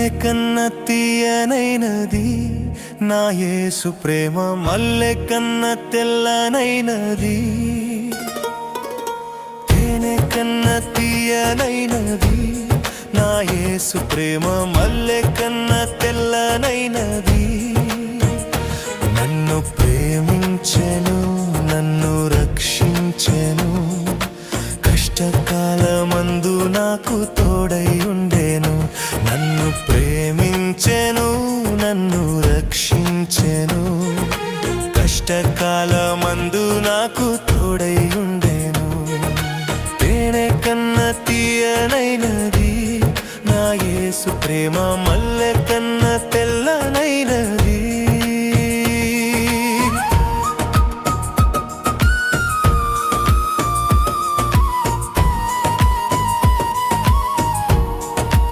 తేనె కన్న తీయనైనది నా యేసు ప్రేమ, మల్లె కన్న తెల్లనైనది. తేనె కన్న తీయనైనది నా యేసు ప్రేమ, మల్లె కన్న తెల్లనైనది. నన్ను ప్రేమించెను, నన్ను రక్షించెను, కష్టకాలమందు నాకు తోడై ఉండెను. నన్ను ప్రేమించెను, నన్ను రక్షించెను, కష్టకాలమందు నాకు తోడై ఉండెను. తేనె కన్న తీయనైనది నా యేసు ప్రేమ, మల్లె కన్న తెల్ల